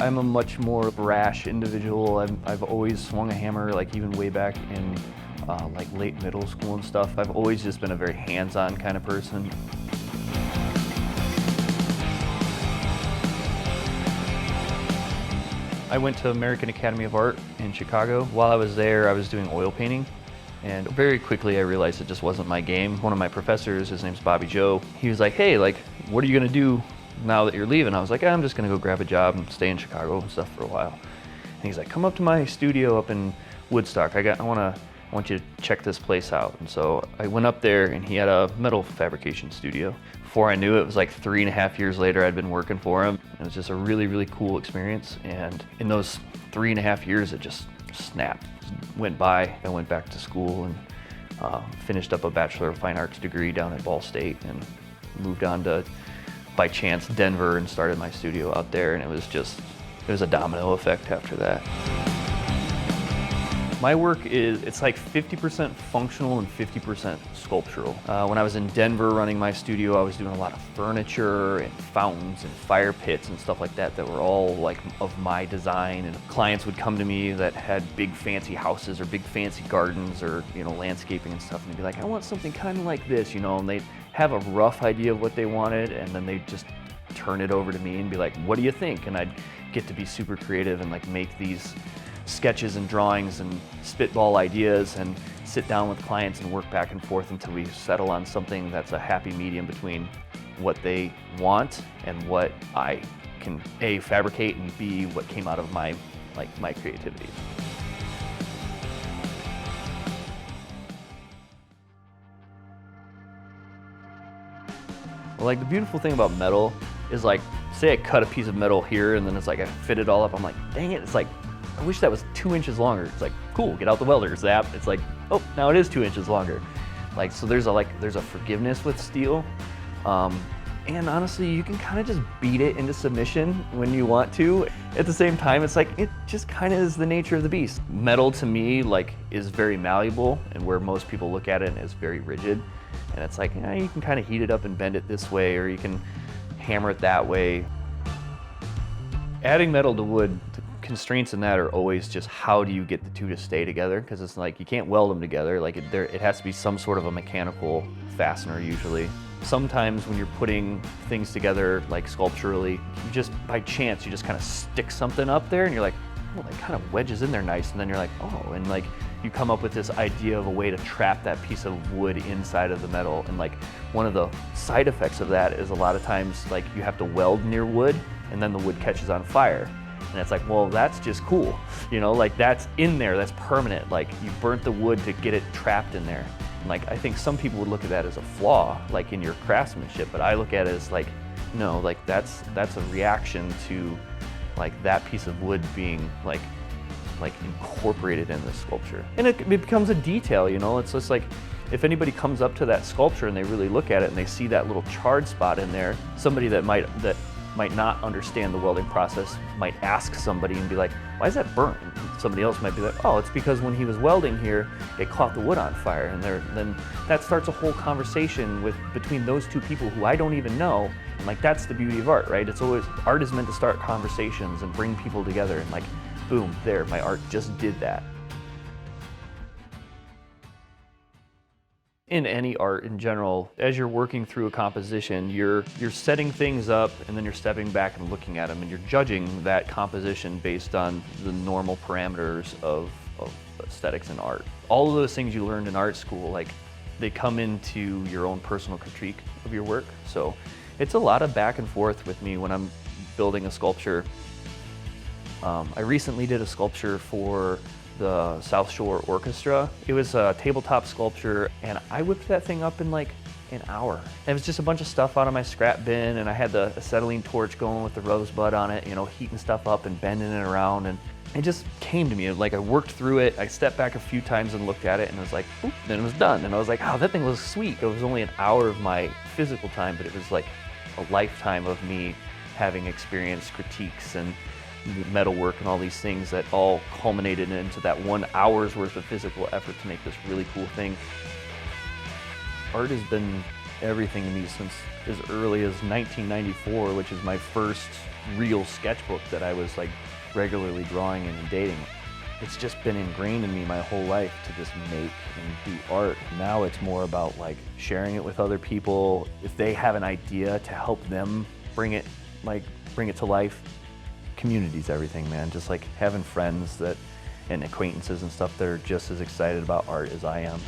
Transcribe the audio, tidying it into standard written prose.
I'm a much more brash individual. I've always swung a hammer, like even way back in like late middle school and stuff. I've always just been a very hands-on kind of person. I went to American Academy of Art in Chicago. While I was there, I was doing oil painting. And very quickly I realized it just wasn't my game. One of my professors, his name's Bobby Joe, he was like, hey, like, what are you gonna do now that you're leaving? I was like, I'm just gonna go grab a job and stay in Chicago and stuff for a while. And he's like, come up to my studio up in Woodstock. I want you to check this place out. And so I went up there and he had a metal fabrication studio. Before I knew it, it was like 3.5 years later I'd been working for him. It was just a really, really cool experience. And in those 3.5 years, it just snapped. Went by. I went back to school and finished up a Bachelor of Fine Arts degree down at Ball State and moved on to, by chance, Denver and started my studio out there. And it was a domino effect after that. My work it's like 50% functional and 50% sculptural. When I was in Denver running my studio, I was doing a lot of furniture and fountains and fire pits and stuff like that were all like of my design. And clients would come to me that had big fancy houses or big fancy gardens or, you know, landscaping and stuff, and they'd be like, I want something kind of like this, you know, and they'd have a rough idea of what they wanted, and then they'd just turn it over to me and be like, what do you think? And I'd get to be super creative and like make these sketches and drawings and spitball ideas and sit down with clients and work back and forth until we settle on something that's a happy medium between what they want and what I can A, fabricate, and B, what came out of my creativity. Well, like the beautiful thing about metal is like, say I cut a piece of metal here and then it's like I fit it all up, I'm like, dang it, it's like, I wish that was 2 inches longer. It's like, cool, get out the welder, zap. It's like, oh, now it is 2 inches longer. Like, so there's a forgiveness with steel. And honestly, you can kind of just beat it into submission when you want to. At the same time, it's like, it just kind of is the nature of the beast. Metal to me, like, is very malleable, and where most people look at it is very rigid. And it's like, you can kind of heat it up and bend it this way, or you can hammer it that way. Adding metal to wood, the constraints in that are always just how do you get the two to stay together, because it's like you can't weld them together. Like it has to be some sort of a mechanical fastener usually. Sometimes when you're putting things together like sculpturally, you just by chance you just kind of stick something up there and you're like, oh, that kind of wedges in there nice, and then you're like, oh, and like you come up with this idea of a way to trap that piece of wood inside of the metal. And like one of the side effects of that is a lot of times like you have to weld near wood and then the wood catches on fire. And it's like, well, that's just cool. You know, like that's in there, that's permanent. Like you burnt the wood to get it trapped in there. And like, I think some people would look at that as a flaw, like in your craftsmanship, but I look at it as like, no, like that's a reaction to like that piece of wood being like incorporated in the sculpture. And it becomes a detail, you know, it's just like, if anybody comes up to that sculpture and they really look at it and they see that little charred spot in there, somebody that might not understand the welding process might ask somebody and be like, why is that burnt? And somebody else might be like, oh, it's because when he was welding here, it caught the wood on fire. And then that starts a whole conversation between those two people who I don't even know. And like, that's the beauty of art, right? It's always, art is meant to start conversations and bring people together, and like, boom, there, my art just did that. In any art in general, as you're working through a composition, you're setting things up and then you're stepping back and looking at them and you're judging that composition based on the normal parameters of aesthetics in art. All of those things you learned in art school, like they come into your own personal critique of your work. So it's a lot of back and forth with me when I'm building a sculpture. I recently did a sculpture for the South Shore Orchestra. It was a tabletop sculpture and I whipped that thing up in like an hour. And it was just a bunch of stuff out of my scrap bin, and I had the acetylene torch going with the rosebud on it, you know, heating stuff up and bending it around, and it just came to me. Like I worked through it, I stepped back a few times and looked at it and it was like, oop, then it was done. And I was like, oh, that thing was sweet. It was only an hour of my physical time, but it was like a lifetime of me having experienced critiques and metalwork and all these things that all culminated into that 1 hour's worth of physical effort to make this really cool thing. Art has been everything to me since as early as 1994, which is my first real sketchbook that I was like regularly drawing and dating. It's just been ingrained in me my whole life to just make and do art. Now it's more about like sharing it with other people. If they have an idea, to help them bring it to life. Community's everything, man. Just like having friends and acquaintances and stuff that are just as excited about art as I am.